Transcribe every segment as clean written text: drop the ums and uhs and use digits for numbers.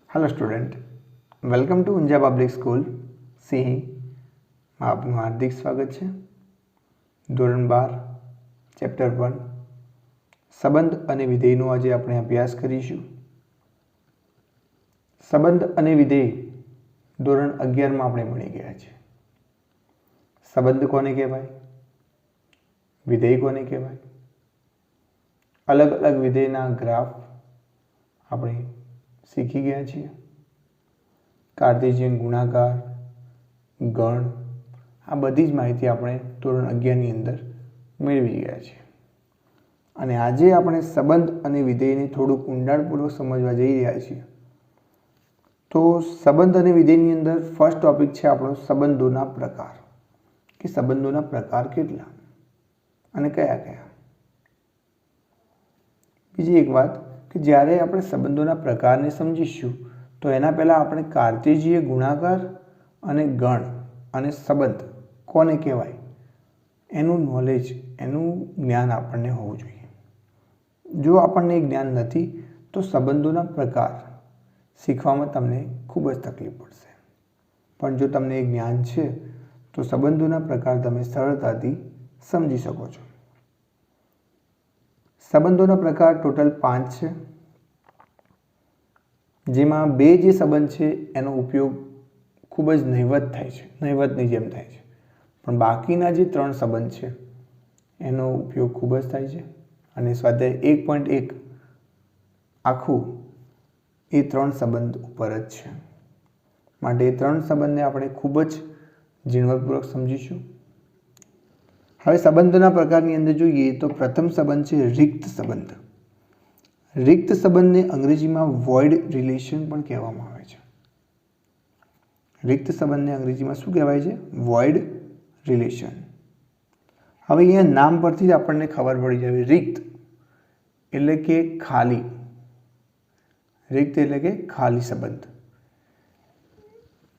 Hello student, welcome to Unjha public school સિંહમાં આપનું હાર્દિક સ્વાગત છે। ધોરણ 12 ચેપ્ટર 1 સંબંધ અને વિધેયનો આજે આપણે અભ્યાસ કરીશું। સંબંધ અને વિધેય ધોરણ 11 માં આપણે ભણી ગયા છે। સંબંધ કોને કહેવાય, વિધેય કોને કહેવાય, अलग अलग વિધેયના ગ્રાફ આપણે सीखी गया छे। कार्टेशियन गुणाकार, गण, आ बधी ज माहिती आपणे धोरण 11 ની અંદર મેળવી ગયા છે અને આજે આપણે સંબંધ અને વિધેયને થોડું ઊંડાણપૂર્વક સમજવા જઈ રહ્યા છીએ। તો સંબંધ અને વિધેયની અંદર ફર્સ્ટ ટોપિક છે આપણો સંબંધોના પ્રકાર, કે સંબંધોના પ્રકાર કેટલા અને કયા કયા। બીજી એક વાત कि જ્યારે આપણે સંબંધોના પ્રકારને સમજીશું તો એના પહેલા આપણે કાર્ટેશીય ગુણાકાર અને ગણ અને સંબંધ કોને કહેવાય એનું નોલેજ, એનું જ્ઞાન આપણને હોવું જોઈએ। જો આપણને જ્ઞાન નથી તો સંબંધોના પ્રકાર શીખવામાં તમને ખૂબ જ તકલીફ પડશે, પણ જો તમને જ્ઞાન છે તો સંબંધોના પ્રકાર તમે સરળતાથી સમજી શકો છો। संबंधों प्रकार टोटल 5 है, जेमा बे जे संबंध है एनो उपयोग खूब ज नहीवत थाय छे, नहीवतनी जेम थाय छे, पण बाकीना जे 3 संबंध है एनो उपयोग खूब ज थाय छे अने स्वाध्याय 1.1 आखू ए 3 संबंध उपर ज छे, माटे 3 संबंधने आपणे खूब ज झीणवटपूर्वक समजीशुं। हवे संबंधोना प्रकारनी अंदर जोईए तो प्रथम संबंध छे रिक्त संबंध। रिक्त संबंधने अंग्रेजीमां वॉइड रिलेशन पण कहेवामां आवे छे। रिक्त संबंधने अंग्रेजीमां शुं कहेवाय छे? Void relation. हवे अहींया नाम परथी ज आपणने खबर पड़ी जावे, रिक्त एटले के खाली, रिक्त एटले के खाली संबंध।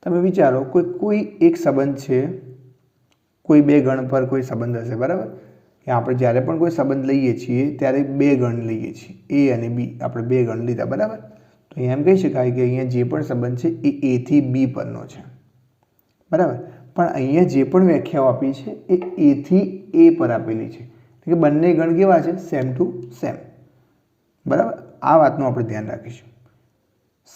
तमे विचारो कोई एक संबंध छे, कोई बे गण पर कोई संबंध हशे, बराबर, कि आपणे ज्यारे पण कोई संबंध लईए छीए त्यारे बे गण लईए छीए, ए अने बी, आपणे बे गण लीधा, बराबर। तो एम कही शकाय कि अहींया जे पण संबंध छे ए ए थी बी परनो छे, बराबर, पण अहींया जे पण व्याख्याओ आपी छे ए ए थी ए पर आपेली छे, એટલે કે બંને ગણ કેવા છે? સેમ ટુ સેમ, बराबर। आ वातनुं આપણે ધ્યાન રાખીશું।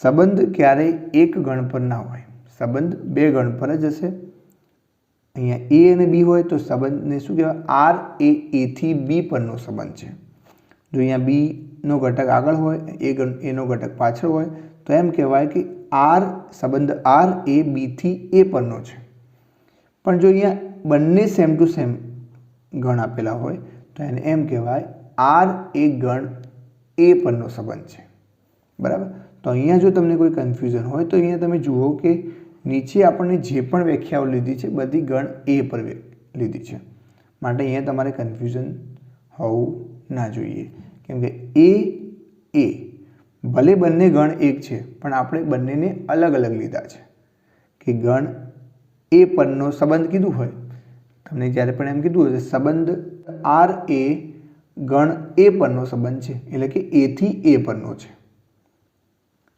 સંબંધ ક્યારે એક ગણ પર ના હોય, સંબંધ બે ગણ પર જ હશે। अहींया ए अने बी होय तो संबंधने शुं कहेवाय? आर ए थी बी परनो संबंध छे। जो अहींया बी नो घटक आगळ होय, ए नो घटक पाछळ होय तो एम कहेवाय कि आर संबंध आर ए बी थी ए परनो छे। पण जो अहींया बंने सेम टू सेम गण आपेला होय तो एने एम कहेवाय आर ए गण ए परनो संबंध छे, बराबर। तो अहींया जो तमने कोई कन्फ्यूजन होय तो अहींया तमे जुओ कि नीचे आपणे जे पण व्याख्याओ लीधी छे बधी गण ए पर लीधी छे, माटे अहींया तमारे कन्फ्यूजन होवुं ना जोईए, केम के ए भले बंने गण एक छे पण आपणे बंनेने अलग अलग लीधा छे। कि गण ए परनो संबंध कीधुं होय, तमने ज्यारे पण एम कीधुं होय संबंध आर ए गण ए परनो संबंध छे एटले के ए थी ए परनो छे।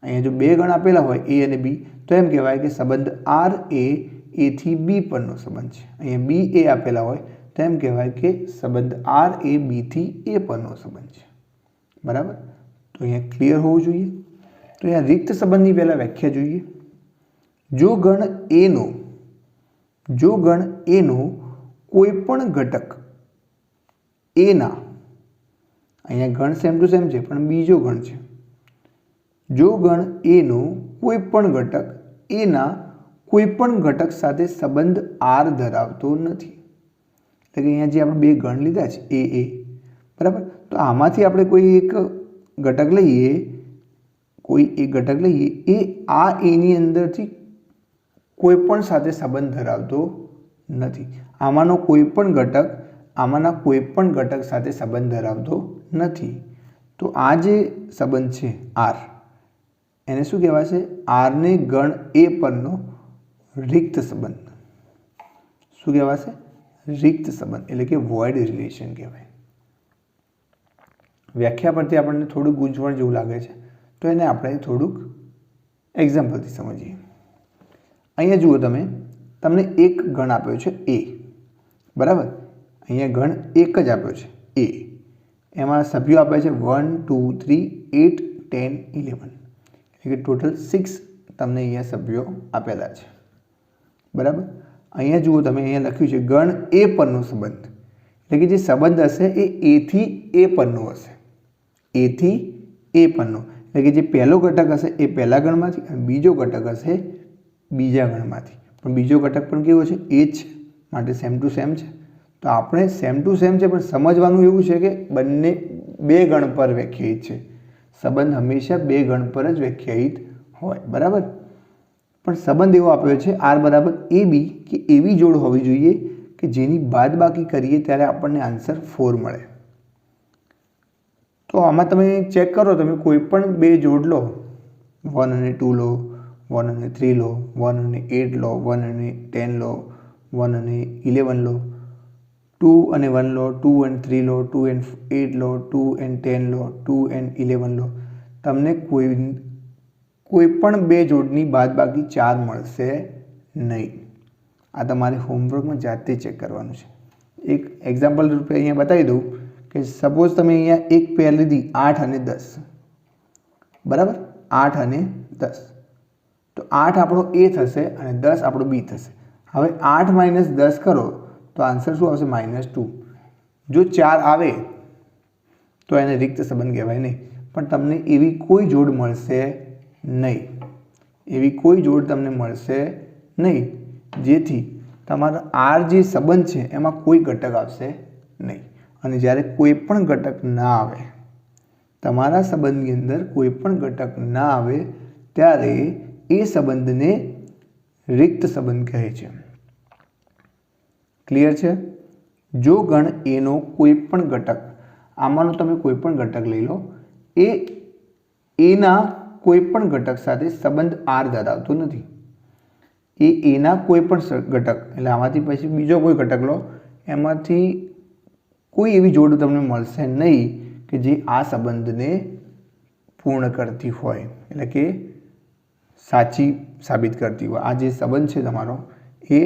अहींया जो बे गण आपेला होय ए अने बी तो एम कहेवाय कि संबंध आर ए थी बी परनो संबंध छे। अहींया बी ए आपेला होय तो एम कहेवाय कि संबंध आर ए बी थी ए परनो संबंध छे, बराबर। तो अहींया क्लियर होवुं जोईए। तो अहींया रिक्त संबंधनी पहेला व्याख्या जोईए। जो गण ए नो कोईपण घटक ए ना, अहींया गण सेम टू सेम छे पण बीजो गण छे, जो गण ए नो कोईपण घटक ए ना कोईपण घटक साथे संबंध आर धरावतो नथी। એટલે કે અહીંયા જે આપણે બે ગણ લીધા છે એ બરાબર, તો આમાંથી આપણે કોઈ એક ઘટક લઈએ, એ આ એની અંદરથી કોઈપણ સાથે સંબંધ ધરાવતો નથી। આમાંના કોઈપણ ઘટક સાથે સંબંધ ધરાવતો નથી। તો આ જે સંબંધ છે આર, એને શું કહેવાય છે? આર ને ગણ એ પરનો रिक्त संबंध। શું કહેવાશે? रिक्त संबंध એટલે કે વોઇડ રિલેશન કહેવાય। વ્યાખ્યા પરથી આપણને થોડું ગૂંચવણ જેવું લાગે છે તો એને આપણે થોડુંક એક્ઝામ્પલથી સમજીએ. અહીંયા જુઓ તમે, તમને એક ગણ આપ્યો છે એ, બરાબર. અહીંયા ગણ એક જ આપ્યો છે એ. એમાં સભ્યો આપ્યા છે 1 2 3 8 10 11, એટલે કે ટોટલ 6 તમને અહીંયા સભ્યો આપેલા છે, બરાબર. અહીંયા જુઓ તમે, અહીંયા લખ્યું છે ગણ એ પરનો સંબંધ, એટલે કે જે સંબંધ હશે એ એથી એ પરનો હશે, એથી એ પરનો, એટલે કે જે પહેલો ઘટક હશે એ પહેલા ગણમાંથી અને બીજો ઘટક હશે બીજા ગણમાંથી. પણ બીજો ઘટક પણ કેવો છે? એ જ છે, માટે સેમ ટુ સેમ છે. તો આપણે સેમ ટુ સેમ છે, પણ સમજવાનું એવું છે કે બંને બે ગણ પર વ્યાખ્યાયિત છે. સંબંધ હંમેશા બે ગણ પર જ વ્યાખ્યાયિત હોય, બરાબર. પણ સંબંધ એવો આપ્યો છે આર બરાબર એ બી, કે એવી જોડ હોવી જોઈએ કે જેની બાદબાકી કરીએ ત્યારે આપણને આન્સર 4 મળે. તો આમાં તમે ચેક કરો, તમે કોઈ પણ બે જોડ લો, 1 અને 2 લો, 1 અને 3 લો, 1 અને 8 લો, 1 અને 10 લો, 1 અને 11 લો, 2 અને 1 લો, 2 and 3 law, 2 and 8 law, 2 and 10 law, 2 and 11 લો, તમને કોઈ પણ બે જોડની બાદબાકી 4 મળશે નહીં. આ તમારે હોમવર્કમાં જાતે ચેક કરવાનું છે. એક એક્ઝામ્પલ રૂપે અહીંયા બતાવી દઉં કે સપોઝ તમે અહીંયા એક પેર લીધી 8 અને 10, બરાબર. 8 અને 10, તો 8 આપણો એ થશે અને 10 આપણો બી થશે. હવે 8 માઇનસ 10 કરો તો આન્સર શું આવશે? -2. જો 4 આવે તો એને રિક્ત સંબંધ કહેવાય નહીં. પણ તમને એવી કોઈ જોડ મળશે નહીં, એવી કોઈ જોડ તમને મળશે નહીં જેથી તમારો આર જે સંબંધ છે એમાં કોઈ ઘટક આવશે નહીં. અને જ્યારે કોઈ પણ ઘટક ના આવે, તમારા સંબંધની અંદર કોઈ પણ ઘટક ના આવે ત્યારે એ સંબંધને રિક્ત સંબંધ કહે છે. ક્લિયર છે? જો ગણ એનો કોઈ પણ ઘટક, આમાંનો તમે કોઈ પણ ઘટક લઈ લો, એ એના કોઈ પણ ઘટક સાથે સંબંધ આર ધરાવતો નથી. એ એના કોઈ પણ ઘટક, એટલે આમાંથી પછી બીજો કોઈ ઘટક લો, એમાંથી કોઈ એવી જોડ તમને મળશે નહીં કે જે આ સંબંધને પૂર્ણ કરતી હોય, એટલે કે સાચી સાબિત કરતી હોય. આ જે સંબંધ છે તમારો એ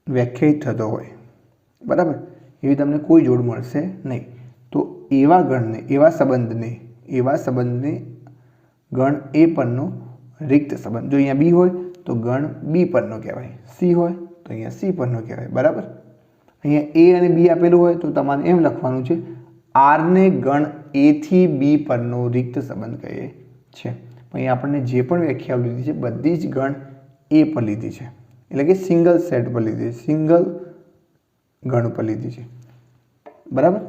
વ્યાખ્યાયિત થતો હોય, બરાબર. એવી તમને કોઈ જોડ મળશે નહીં. તો એવા ગણને, એવા સંબંધને ગણ એ પરનો રિક્ત સંબંધ. જો અહીંયા બી હોય તો ગણ બી પરનો કહેવાય, સી હોય તો અહીંયા સી પરનો કહેવાય, બરાબર. અહીંયા એ અને બી આપેલું હોય તો તમારે એમ લખવાનું છે આરને ગણ એથી બી પરનો રિક્ત સંબંધ કહે છે. અહીંયા આપણને જે પણ વ્યાખ્યાઓ લીધી છે બધી જ ગણ એ પર લીધી છે, એટલે કે સિંગલ સેટ પર લીધી છે, સિંગલ ગણ પર લીધી છે, બરાબર.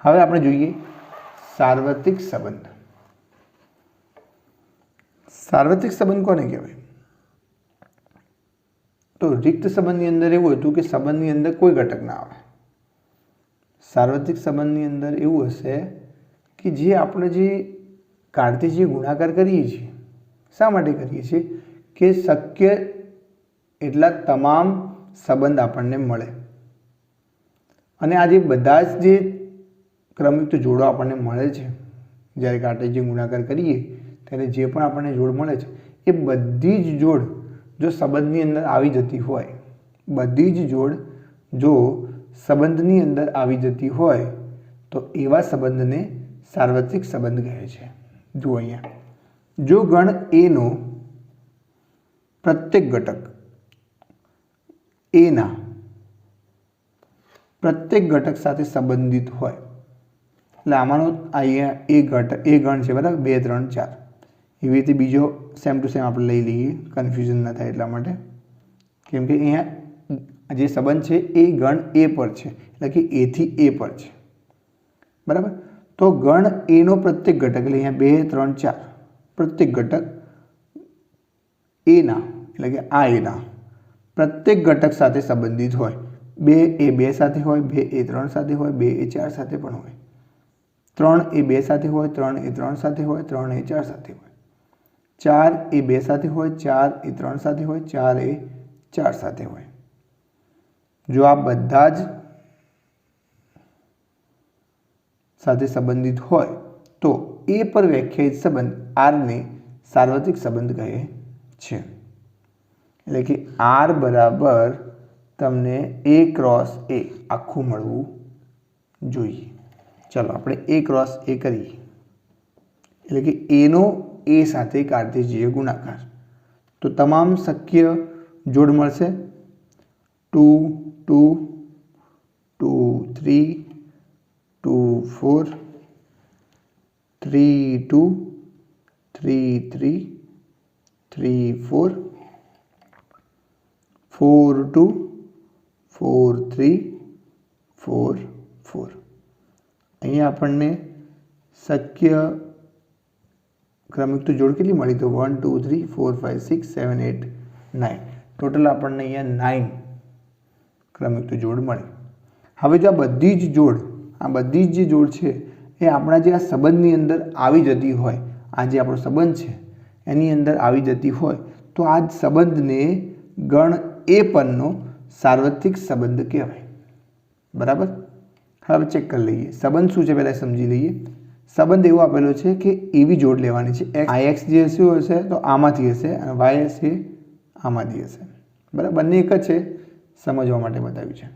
હવે આપણે જોઈએ સાર્વત્રિક સંબંધ. સાર્વત્રિક સંબંધ કોને કહેવાય? તો રિક્ત સંબંધની અંદર એવું હતું કે સંબંધની અંદર કોઈ ઘટક ના આવે. સાર્વત્રિક સંબંધની અંદર એવું હશે કે જે આપણે જે કાર્ટેશિયન ગુણાકાર કરીએ છીએ, શા માટે કરીએ છીએ? કે શક્ય એટલા તમામ સંબંધ આપણને મળે. અને આ જે બધા જ જે ક્રમયુક્ત જોડો આપણને મળે છે, જ્યારે કાર્ટેશિયન ગુણાકાર કરીએ ત્યારે જે પણ આપણને જોડ મળે છે એ બધી જ જોડ જો સંબંધની અંદર આવી જતી હોય, બધી જ જોડ જો સંબંધની અંદર આવી જતી હોય તો એવા સંબંધને સાર્વત્રિક સંબંધ કહે છે. જુઓ અહીંયા, જો ગણ એનો પ્રત્યેક ઘટક એના પ્રત્યેક ઘટક સાથે સંબંધિત હોય, એટલે આમાંનો અહીંયા એ ગણ છે, બરાબર. 2 3 4 એવી રીતે બીજો સેમ ટુ સેમ આપણે લઈ લઈએ, કન્ફ્યુઝન ના થાય એટલા માટે. કેમ કે અહીંયા જે સંબંધ છે એ ગણ એ પર છે, એટલે કે એથી એ પર છે, બરાબર. તો ગણ એનો પ્રત્યેક ઘટક, એટલે અહીંયા 2 3 4 પ્રત્યેક ઘટક એના, એટલે કે આ એના પ્રત્યેક ઘટક સાથે સંબંધિત હોય. 2 એ 2 સાથે હોય, 2 એ 3 સાથે હોય, 2 એ 4 સાથે પણ હોય, 3 એ 2 સાથે હોય, 3 એ 3 સાથે હોય, 3 એ 4 સાથે હોય, 4 એ 2 સાથે હોય, 4 એ 3 સાથે હોય, 4 એ 4 સાથે હોય. જો આ બધા જ સાથે સંબંધિત હોય તો એ પર વ્યાખ્યાયિત સંબંધ આરને સાર્વત્રિક સંબંધ કહે છે। એટલે કે R બરાબર તમને A ક્રોસ A આખું મળવું જોઈએ। ચાલો આપણે A ક્રોસ A કરીએ, એટલે કે એનો A સાથે કાર્ટેશિયન ગુણાકાર, તો તમામ શક્ય જોડ મળશે। 2 2 2 3 2 4 3 2 3 3 3 4 4 2 4 3 4 4 અહીંયા આપણને શક્ય ક્રમિક જોડ કેટલી મળી? તો 1 2 3 4 5 6 7 8 9, ટોટલ આપણને અહીંયા 9 ક્રમિક જોડ મળે। હવે જો આ બધી જ જે જોડ છે એ આપણા જે આ સંબંધની અંદર આવી જતી હોય, આ જે આપણો સંબંધ છે એની અંદર આવી જતી હોય, તો આ જ સંબંધને ગણ A પરનો સાર્વત્રિક સંબંધ કહેવાય। બરાબર? હવે ચેક કરી લઈએ સંબંધ શું છે, પહેલાં સમજી લઈએ। સંબંધ એવો આપેલો છે કે એવી જોડ લેવાની છે, x જે શું હશે તો આમાંથી હશે અને y હશે આમાંથી હશે। બરાબર? બંને એક જ છે, સમજવા માટે બતાવ્યું છે।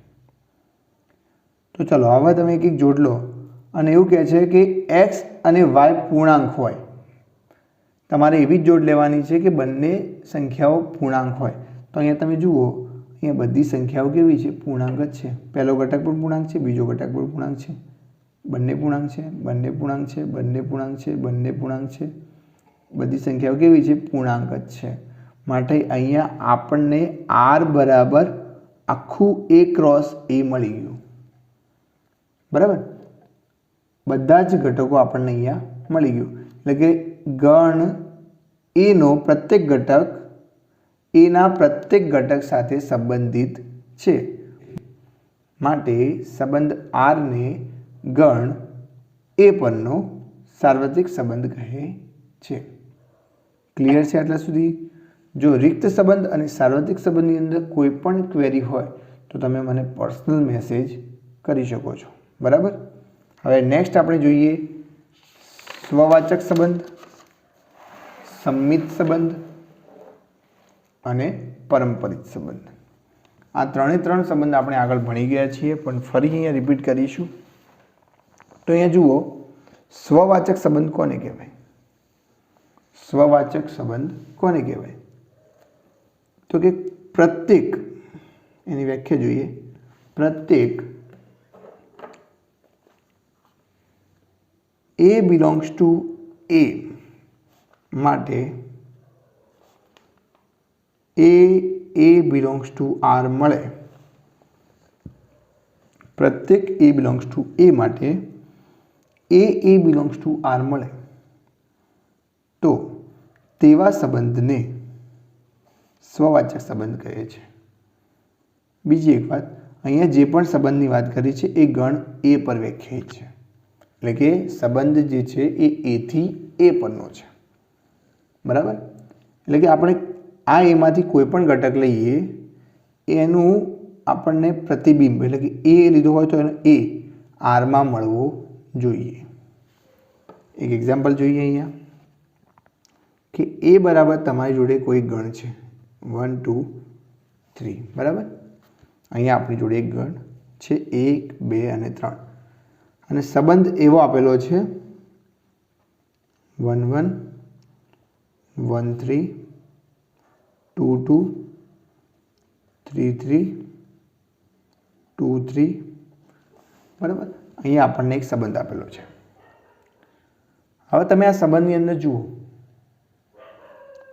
તો ચલો હવે તમે એક જોડ લો અને એવું કહે છે કે x અને y પૂર્ણાંક હોય। તમારે એવી જ જોડ લેવાની છે કે બંને સંખ્યાઓ પૂર્ણાંક હોય। તો અહીંયા તમે જુઓ, અહીંયા બધી સંખ્યાઓ કેવી છે? પૂર્ણાંક જ છે। પહેલો ઘટક પણ પૂર્ણાંક છે, બીજો ઘટક પણ પૂર્ણાંક છે, બંને પૂર્ણાંક છે, બંને પૂર્ણાંક છે, બંને પૂર્ણાંક છે, બંને પૂર્ણાંક છે, બધી સંખ્યાઓ કેવી છે? પૂર્ણાંક જ છે। માટે અહીંયા આપણને R બરાબર આખું A ક્રોસ A મળી ગયું। બરાબર? બધા જ ઘટકો આપણને અહીંયા મળી ગયું, એટલે કે ગણ A નો પ્રત્યેક ઘટક A ના પ્રત્યેક ઘટક સાથે સંબંધિત છે। માટે સંબંધ R ને ગણ A પરનો સાર્વત્રિક સંબંધ કહે છે। ક્લિયર છે આટલા સુધી? જો રિક્ત સંબંધ અને સાર્વત્રિક સંબંધની અંદર કોઈ પણ ક્વેરી હોય તો તમે મને પર્સનલ મેસેજ કરી શકો છો। બરાબર? હવે નેક્સ્ટ આપણે જોઈએ સ્વવાચક સંબંધ, સંમિત સંબંધ અને પરંપરિત સંબંધ। આ ત્રણે ત્રણ સંબંધ આપણે આગળ ભણી ગયા છીએ, પણ ફરી અહીંયા રિપીટ કરીશું। તો અહીંયા જુઓ, સ્વવાચક સંબંધ કોને કહેવાય? સ્વવાચક સંબંધ કોને કહેવાય? તો કે પ્રત્યેક, એની વ્યાખ્યા જોઈએ, પ્રત્યેક A belongs to A માટે A belongs to R મળે। પ્રત્યેક A belongs to A માટે A belongs to R મળે તો તેવા સંબંધને સ્વવાચક સંબંધ કહે છે। બીજી એક વાત, અહીંયા જે પણ સંબંધની વાત કરી છે એ ગણ A પર વ્યાખ્યાયિત છે, એટલે કે સંબંધ જે છે એ A થી A પરનો છે। બરાબર? એટલે કે આપણે આ એમાંથી કોઈ પણ ઘટક લઈએ એનું આપણને પ્રતિબિંબ, એટલે કે A લીધો હોય તો એનો A R માં મળવો જોઈએ। એક એક્ઝામ્પલ જોઈએ અહીંયા કે A બરાબર તમારી જોડે કોઈ ગણ છે 1 2 3। બરાબર? અહીંયા આપણી જોડે એક ગણ છે 1 2 અને 3, અને સંબંધ એવો આપેલો છે 1 1 1 3 2 2 3 3 2 3। બરાબર? અહીંયા આપણને એક સંબંધ આપેલો છે। હવે તમે આ સંબંધની અંદર જુઓ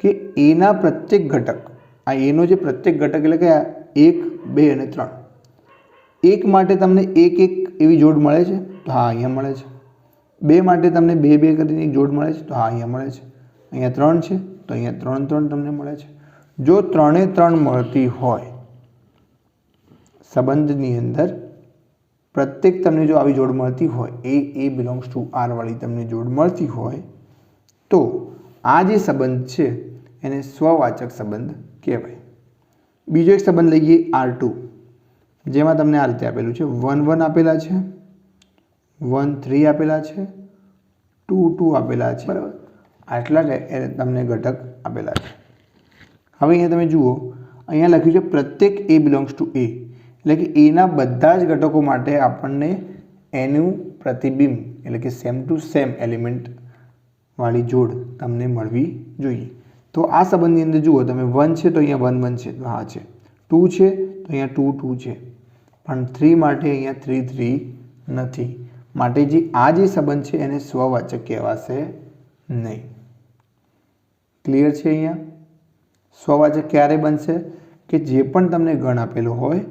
કે A ના પ્રત્યેક ઘટક, આ A નો જે પ્રત્યેક ઘટક એટલે કે 1 2 અને 3, એક માટે તમને એક એક એવી જોડ મળે છે, તો હા અહીંયા મળે છે। 2 માટે તમને 2 2 કરીને એક જોડ મળે છે, તો હા અહીંયા મળે છે। અહીંયા 3 છે તો અહીંયા 3 3 તમને મળે છે। જો 3 એ 3 મળતી હોય સંબંધની અંદર, પ્રત્યેક તમને જો આવી જોડ મળતી હોય, A belongs to R વાળી તમને જોડ મળતી હોય, તો આ જે સંબંધ છે એને સ્વવાચક સંબંધ કહેવાય। બીજો એક સંબંધ લઈએ R2, જેમાં તમને આ રીતે આપેલું છે 1 1 આપેલા છે, 1 3 આપેલા છે, 2 2 આપેલા છે। બરાબર? આટલા તમને ઘટક આપેલા છે. હવે અહીંયા તમે જુઓ, અહીંયા લખ્યું છે પ્રત્યેક એ બિલોંગ્સ ટુ એ, એટલે કે એના બધા જ ઘટકો માટે આપણને એનું પ્રતિબિંબ એટલે કે સેમ ટુ સેમ એલિમેન્ટ વાળી જોડ તમને મળવી જોઈએ. તો આ સંબંધની અંદર જુઓ તમે 1 છે તો અહીંયા 1 1 છે, તો હા છે. 2 છે તો અહીંયા 2 2 છે, પણ 3 માટે અહીંયા 3 3 નથી. માટે જે આ જે સંબંધ છે એને સ્વવાચક કહેવાશે નહીં. ક્લિયર છે? અહીંયા સ્વવાચક ક્યારે બનશે? કે જે પણ તમને ગણ આપેલો હોય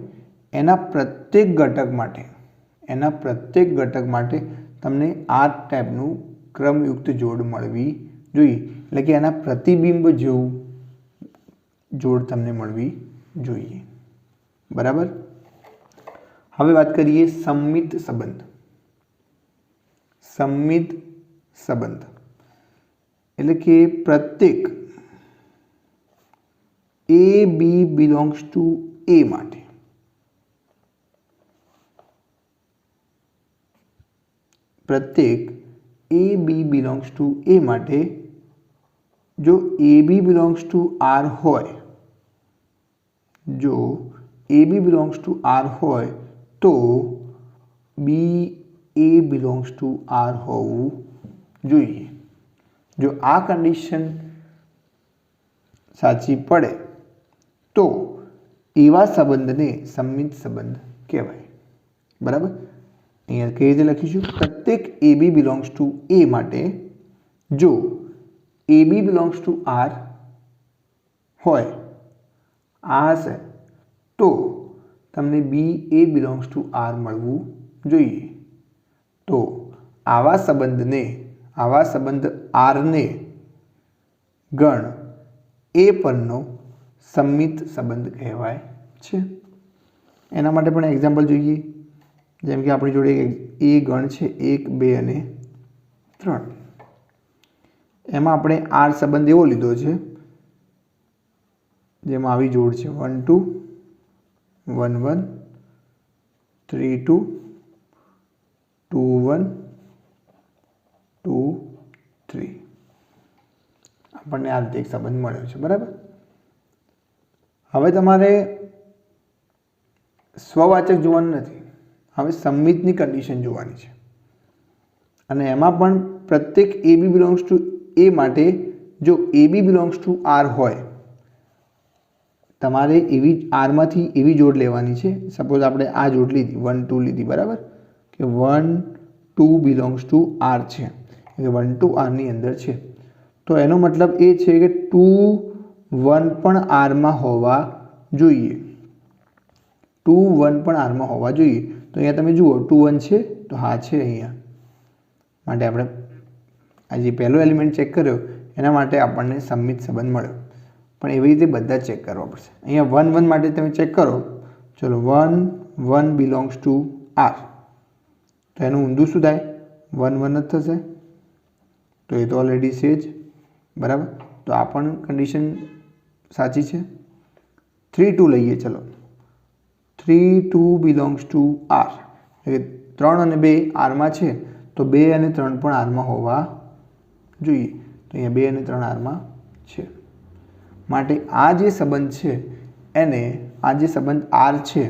એના પ્રત્યેક ઘટક માટે તમને આ ટાઈપનું ક્રમયુક્ત જોડ મળવી જોઈએ, એટલે કે એના પ્રતિબિંબ જેવું જોડ તમને મળવી જોઈએ. બરાબર. હવે વાત કરીએ સંમિત સંબંધ. સંમિત સંબંધ એટલે કે પ્રત્યેક એ બી બિલોંગ્સ ટુ એ માટે જો A B belongs to R હોય, તો બી એ બિલોંગ્સ ટુ આર હોવું જોઈએ. જો આ કન્ડિશન સાચી પડે તો એવા સંબંધને સંમિત સંબંધ કહેવાય. બરાબર. અહીંયા કઈ રીતે લખીશું? પ્રત્યેક એ બી બિલોંગ્સ ટુ એ માટે જો A B belongs to R હોય, આ હશે, તો તમને બી એ બિલોંગ્સ ટુ આર મળવું જોઈએ. તો આવા સંબંધ આરને ગણ એ પરનો સંમિત સંબંધ કહેવાય છે. એના માટે પણ એક્ઝામ્પલ જોઈએ. જેમ કે આપણી જોડે એ ગણ છે 1 2 અને 3. એમાં આપણે આર સંબંધ એવો લીધો છે જેમાં આવી જોડ છે 1 2 1 1 3 2 2 1 2 3. આપણને આ રીતે એક સંબંધ મળ્યો છે. બરાબર. હવે તમારે સ્વવાચક જોવાનું નથી, હવે સંમિતની કન્ડિશન જોવાની છે. અને એમાં પણ પ્રત્યેક એ બી બિલોંગ્સ ટુ એ માટે જો A B belongs to R હોય, તમારે એવી આરમાંથી એવી જોડ લેવાની છે. સપોઝ આપણે આ જોડ લીધી 1 2 લીધી. બરાબર. કે 1 2 બિલોંગ્સ ટુ આર છે, એટલે 1 2 આરની અંદર છે. તો એનો મતલબ એ છે કે 2 1 પણ આરમાં હોવા જોઈએ. 2 1 પણ આરમાં હોવા જોઈએ. તો અહીંયા તમે જુઓ 2 1 છે, તો હા છે અહીંયા. માટે આપણે આ જે પહેલો એલિમેન્ટ ચેક કર્યો એના માટે આપણને સંમિત સંબંધ મળ્યો. પણ એવી રીતે બધા ચેક કરવા પડશે. અહીંયા 1 1 માટે તમે ચેક કરો. ચલો 1 1 બિલોંગ્સ ટુ આર, તો એનું ઊંધું શું થાય? 1 1 જ થશે. તો એ તો ઓલરેડી છે જ. બરાબર. તો આ પણ કન્ડિશન સાચી છે. 3 2 લઈએ. ચલો 3 2 બિલોંગ્સ ટુ આર, એટલે 3 અને 2 આરમાં છે, તો 2 અને 3 પણ આરમાં હોવા જોઈએ. તો અહીંયા 2 અને 3 આરમાં છે. માટે આ જે સંબંધ છે આર છે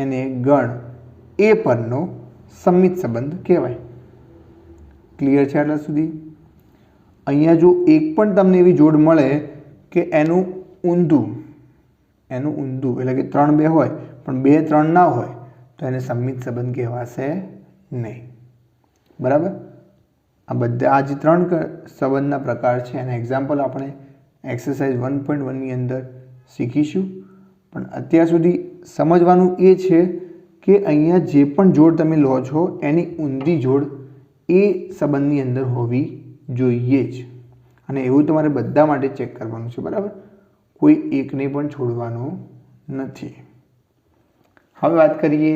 એને ગણ એ પરનો સંમિત સંબંધ કહેવાય. ક્લિયર છે આટલા સુધી? અહીંયા જો એક પણ તમને એવી જોડ મળે કે એનું ઊંધું એટલે કે 3 2 હોય પણ 2 3 ના હોય, તો એને સંમિત સંબંધ કહેવાશે નહીં. બરાબર. આ બધા આ જે 3 સંબંધના પ્રકાર છે એના એક્ઝામ્પલ આપણે એક્સરસાઇઝ 1.1 ની અંદર શીખીશું. પણ અત્યાર સુધી સમજવાનું એ છે કે અહીંયા જે પણ જોડ તમે લો છો એની ઊંધી જોડ એ સંબંધની અંદર હોવી જોઈએ જ. અને એવું તમારે બધા માટે ચેક કરવાનું છે. બરાબર. કોઈ એકને પણ છોડવાનો નથી. હવે વાત કરીએ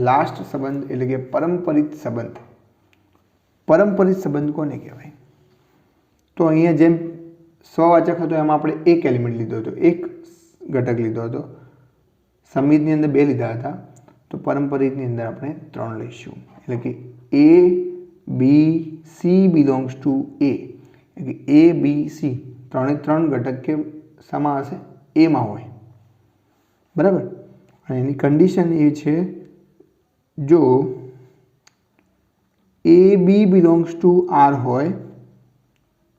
લાસ્ટ સંબંધ એટલે કે પરંપરિત સંબંધ. પરંપરિત સંબંધ કોને કહેવાય? તો અહીંયા જેમ સ્વવાચક હતો એમાં આપણે એક એલિમેન્ટ લીધો હતો, એક ઘટક લીધો હતો. સંમિતની અંદર 2 લીધા હતા, તો પરંપરિતની અંદર આપણે 3 લઈશું. એટલે કે એ બી સી બિલોંગ્સ ટુ એ, કે એ બી સી ત્રણે ત્રણ ઘટક કે શામાં હશે? એમાં હોય, બરાબર. અને એની કન્ડિશન એ છે જો A B belongs to R હોય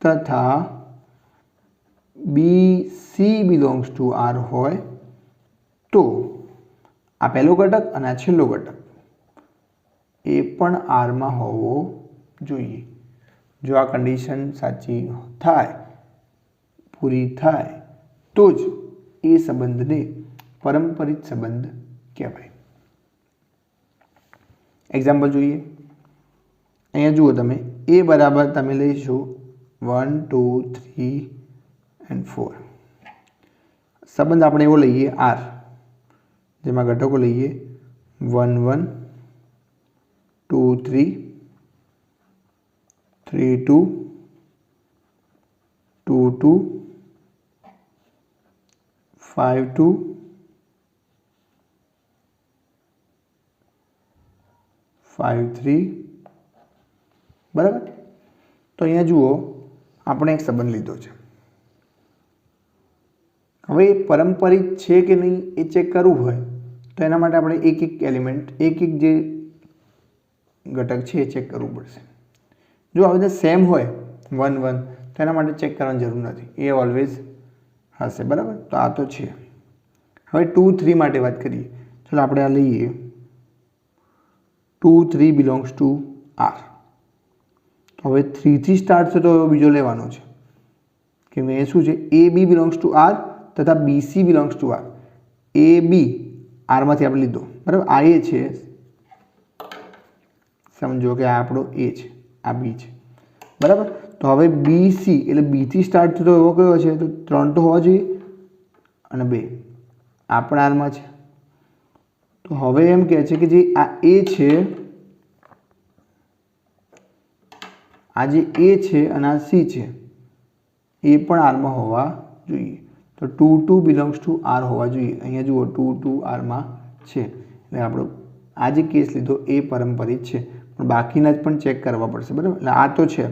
તથા B C belongs to R હોય તો આ પહેલો ઘટક અને આ છેલ્લો ઘટક એ પણ આરમાં હોવો જોઈએ. જો આ કન્ડિશન સાચી થાય, પૂરી થાય તો જ એ સંબંધને પરંપરિત સંબંધ કહેવાય. એક્ઝામ્પલ જોઈએ. અહીંયા જુઓ તમે, એ બરાબર તમે લઈશું 1 2 3 and 4. સંબંધ આપણે એવો લઈએ આર, જેમાં ઘટકો લઈએ 1 1 2 3 3 2 2 2 5 2 5 3. બરાબર. તો અહીંયા જુઓ, આપણે એક સંબંધ લીધો છે. હવે પરંપરિત છે કે નહીં એ ચેક કરવું હોય તો એના માટે આપણે એક એક એલિમેન્ટ, એક એક જે ઘટક છે એ ચેક કરવું પડશે. જો આ બધા સેમ હોય 1 1 તો એના માટે ચેક કરવાની જરૂર નથી, એ ઓલવેઝ હશે. બરાબર. તો આ તો છે. હવે 2 3 માટે વાત કરીએ. ચાલો આપણે આ લઈએ 2 3 બિલોંગ્સ ટુ આર. હવે 3 થી સ્ટાર્ટ છે તો બીજો લેવાનો છે કે મેં શું છે? A B belongs to R તથા B C belongs to R. A B આરમાંથી આપણે લીધો, બરાબર. આ એ છે, સમજો કે આ આપણો એ છે, આ બી છે, બરાબર. તો હવે બી સી એટલે બીથી સ્ટાર્ટ થતો એવો કયો છે? તો 3 તો હોવા જોઈએ અને 2 આ પણ આરમાં છે. તો હવે એમ કહે છે કે જે આ એ છે, આ જે એ છે અને આ સી છે એ પણ આરમાં હોવા જોઈએ. તો 2 2 બિલોંગ્સ ટુ આર હોવા જોઈએ. અહીંયા જુઓ 2 2 આરમાં છે એટલે આપણો આ જે કેસ લીધો એ પરંપરિત છે, પણ બાકીના જ પણ ચેક કરવા પડશે. બરાબર. એટલે આ તો છે.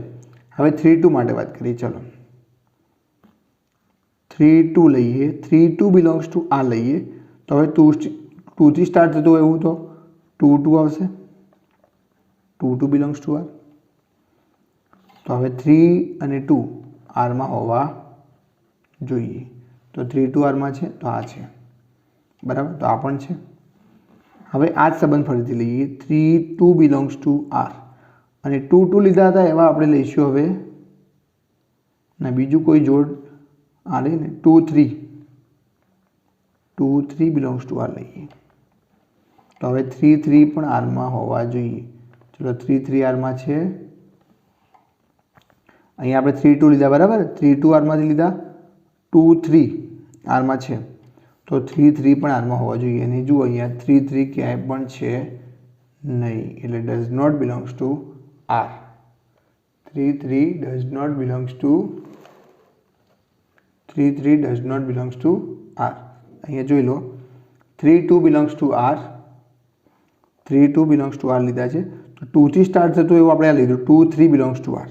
હવે 3 2 માટે વાત કરીએ. ચલો 3 2 લઈએ. 3 2 બિલોંગ્સ ટુ આર લઈએ તો હવે 2 થી સ્ટાર્ટ થતું હોય એવું તો 2 2 આવશે. 2 2 બિલોંગ્સ ટુ આર. તો હવે 3 અને 2 આરમાં હોવા જોઈએ. તો 3 2 આરમાં છે તો આ છે, બરાબર. તો આ પણ છે. હવે આ જ સંબંધ ફરીથી લઈએ. 3 2 બિલોંગ્સ ટુ આર અને 2 2 લીધા હતા એવા આપણે લઈશું હવે ના બીજું કોઈ જોડ આ લઈને 2 3 2 3 બિલોંગ્સ ટુ આર લઈએ. તો હવે 3 3 પણ આરમાં હોવા જોઈએ. ચલો 3 3 આરમાં છે. અહીંયા આપણે 3 2 લીધા, બરાબર. 3 2 આરમાંથી લીધા, 2 3 આરમાં છે તો 3 3 પણ આરમાં હોવા જોઈએ. અને જુઓ અહીંયા 3 3 ક્યાંય પણ છે નહીં એટલે does not belongs to R. 3 3 does not belongs to 3 3 does not belongs to R. અહીંયા જોઈ લો 3 2 belongs to R. 3 2 belongs to R લીધા છે તો 2 થી સ્ટાર્ટ થતું એવું આપણે આ લીધું 2 3 બિલોંગ્સ ટુ આર.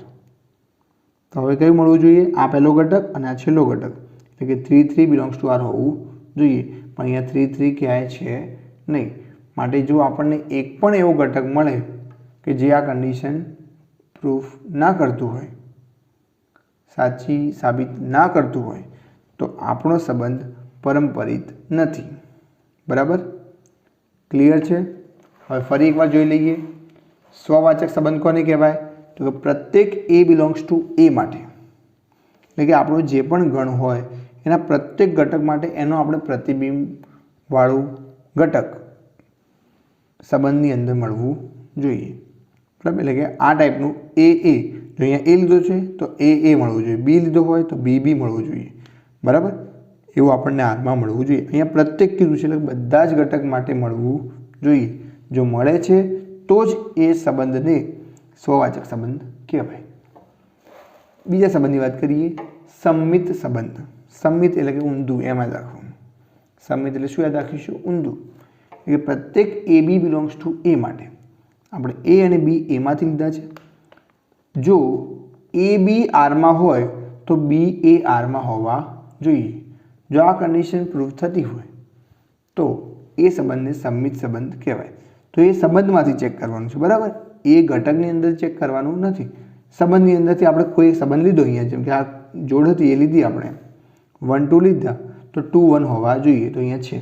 તો હવે કયું મળવું જોઈએ? આ પહેલો ઘટક અને આ છેલ્લો ઘટક એટલે કે 3 3 બિલોંગ્સ ટુ આર હોવું જોઈએ. પણ અહીંયા 3 3 ક્યાંય છે નહીં. માટે જો આપણને એક પણ એવો ઘટક મળે કે જે આ કન્ડિશન પ્રૂફ ના કરતું હોય, સાચી સાબિત ના કરતું હોય તો આપણો સંબંધ પરંપરિત નથી. બરાબર. ક્લિયર છે? હવે ફરી એકવાર જોઈ લઈએ. સ્વવાચક સંબંધ કોને કહેવાય? તો કે પ્રત્યેક એ બિલોંગ્સ ટુ એ માટે, એટલે કે આપણો જે પણ ગણ હોય એના પ્રત્યેક ઘટક માટે એનો આપણે પ્રતિબિંબવાળું ઘટક સંબંધની અંદર મળવું જોઈએ. બરાબર. એટલે કે આ ટાઈપનું એ જો અહીંયા એ લીધો છે તો એ મળવું જોઈએ, બી લીધો હોય તો બી મળવું જોઈએ. બરાબર. એવું આપણને આરમાં મળવું જોઈએ. અહીંયા પ્રત્યેક કીધું છે એટલે બધા જ ઘટક માટે મળવું જોઈએ. જો મળે છે તો જ એ સંબંધને સ્વવાચક સંબંધ કહેવાય. બીજા સંબંધની વાત કરીએ. સંમિત સંબંધ. સંમિત એટલે કે ઊંધું, એમાં જ રાખવું. સંમિત એટલે શું યાદ રાખીશું? ઊંધું. એટલે કે પ્રત્યેક એ બી બિલોંગ્સ ટુ એ માટે આપણે એ અને બી એમાંથી લીધા છે. જો એ બી આરમાં હોય તો બી એ આરમાં હોવા જોઈએ. જો આ કન્ડિશન પ્રૂવ થતી હોય તો એ સંબંધને સંમિત સંબંધ કહેવાય. તો એ સંબંધમાંથી ચેક કરવાનું છે, બરાબર. એ ઘટકની અંદર ચેક કરવાનું નથી. સંબંધની અંદરથી આપણે કોઈ સંબંધ લીધો અહીંયા, જેમ કે આ જોડ હતી એ લીધી આપણે, 1 2 લીધા તો 2 1 હોવા જોઈએ, તો અહીંયા છે.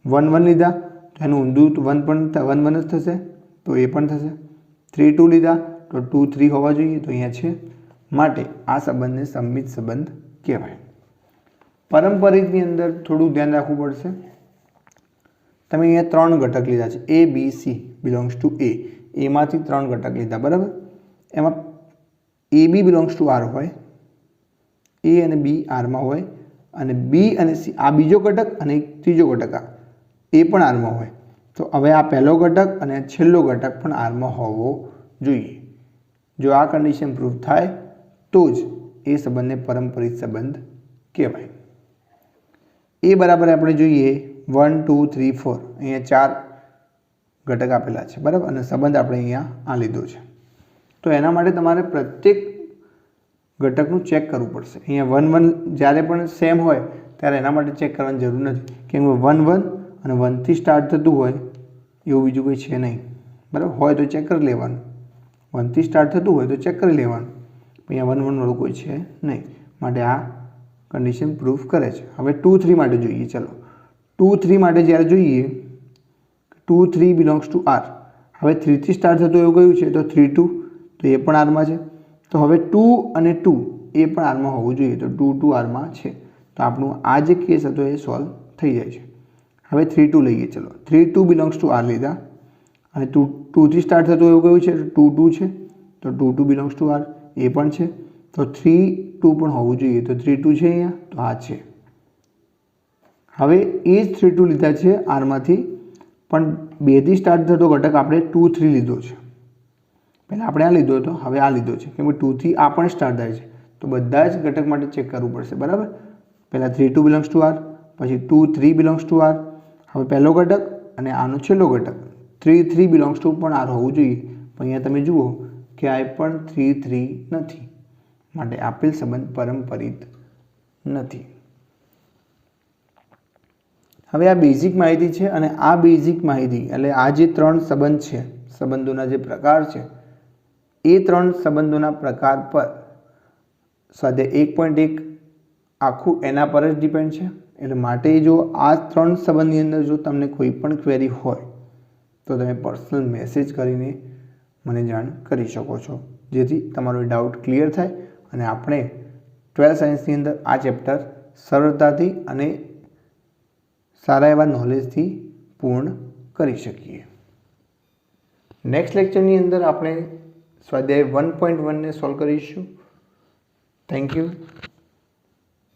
1 1 લીધા તો એનું ઊંધું 1 પણ 1 1 જ થશે, તો એ પણ થશે. 3 2 લીધા તો 2 3 હોવા જોઈએ, તો અહીંયા છે. માટે આ સંબંધને સંમિત સંબંધ કહેવાય. પારંપરિકની અંદર થોડું ધ્યાન રાખવું પડશે. તમે અહીંયા 3 ઘટક લીધા છે, A B C belongs two એ. એમાંથી 3 ઘટક લીધા, બરાબર. એમાં એ બી બિલોંગ્સ ટુ આર હોય, એ અને બી આરમાં હોય, અને બી અને સી આ બીજો ઘટક અને ત્રીજો ઘટક આ એ પણ આરમાં હોય. તો હવે આ પહેલો ઘટક અને છેલ્લો ઘટક પણ આરમાં હોવો જોઈએ. જો આ કન્ડિશન પ્રૂવ થાય તો જ એ સંબંધને પારંપરિક સંબંધ કહેવાય. એ બરાબર આપણે જોઈએ 1 2 3 4, અહીંયા 4 ઘટક આપેલા છે, બરાબર. અને સંબંધ આપણે અહીંયા આ લીધો છે. તો એના માટે તમારે પ્રત્યેક ઘટકનું ચેક કરવું પડશે. અહીંયા 1 1 જ્યારે પણ સેમ હોય ત્યારે એના માટે ચેક કરવાની જરૂર નથી, કેમ કે 1 1 અને 1 થી સ્ટાર્ટ થતું હોય એવું બીજું કંઈ છે નહીં, બરાબર. હોય તો ચેક કરી લેવાનું, 1 થી સ્ટાર્ટ થતું હોય તો ચેક કરી લેવાનું. અહીંયા 1 1 વાળું કોઈ છે નહીં, માટે આ કન્ડિશન પ્રૂફ કરે છે. હવે 2 3 માટે જોઈએ. ચલો 2 3 માટે જ્યારે જોઈએ 2 3 બિલોંગ્સ ટુ આર. હવે 3 થી સ્ટાર્ટ થતું એવું કયું છે, તો 3 2, તો એ પણ આરમાં છે. તો હવે 2 અને 2 એ પણ આરમાં હોવું જોઈએ, તો 2 2 આરમાં છે. તો આપણું આ જે કેસ હતો એ સોલ્વ થઈ જાય છે. હવે 3 2 લઈએ. ચલો 3 2 બિલોંગ્સ ટુ આર લીધા, અને 2 થી સ્ટાર્ટ થતું એવું કયું છે, 2 2 છે. તો 2 2 બિલોંગ્સ ટુ આર, એ પણ છે. તો 3 2 પણ હોવું જોઈએ, તો 3 2 છે અહીંયા, તો આ છે. હવે એ જ 3 2 લીધા છે આરમાંથી, પણ 2 થી સ્ટાર્ટ થતો ઘટક આપણે 2 3 લીધો છે. પહેલાં આપણે આ લીધો હતો, હવે આ લીધો છે, કેમ કે 2 થી આ પણ સ્ટાર્ટ થાય છે. તો બધા જ ઘટક માટે ચેક કરવું પડશે, બરાબર. પહેલાં 3 2 બિલોંગ્સ ટુ આર, પછી 2 3 બિલોંગ્સ ટુ આર. હવે પહેલો ઘટક અને આનો છેલ્લો ઘટક 3 3 બિલોંગ્સ ટુ પણ આર હોવું જોઈએ, પણ અહીંયા તમે જુઓ કે આ પણ 3 3 નથી, માટે આપેલ સંબંધ પારંપરિક નથી. હવે આ બેઝિક માહિતી છે, અને આ બેઝિક માહિતી એટલે આ જે 3 સંબંધ છે, સંબંધોના જે પ્રકાર છે, એ 3 સંબંધોના પ્રકાર પર સ્વાધ્યાય 1.1 આખું એના પર જ ડિપેન્ડ છે. એટલે માટે જો આ 3 સંબંધની અંદર જો તમને કોઈ પણ ક્વેરી હોય તો તમે પર્સનલ મેસેજ કરીને મને જાણ કરી શકો છો, જેથી તમારો ડાઉટ ક્લિયર થાય અને આપણે 12th સાયન્સની અંદર આ ચેપ્ટર સરળતાથી અને સારા એવા નોલેજથી પૂર્ણ કરી શકીએ. નેક્સ્ટ લેક્ચરની અંદર આપણે સ્વાધ્યાય 1.1 ને સોલ્વ કરીશું. Thank you.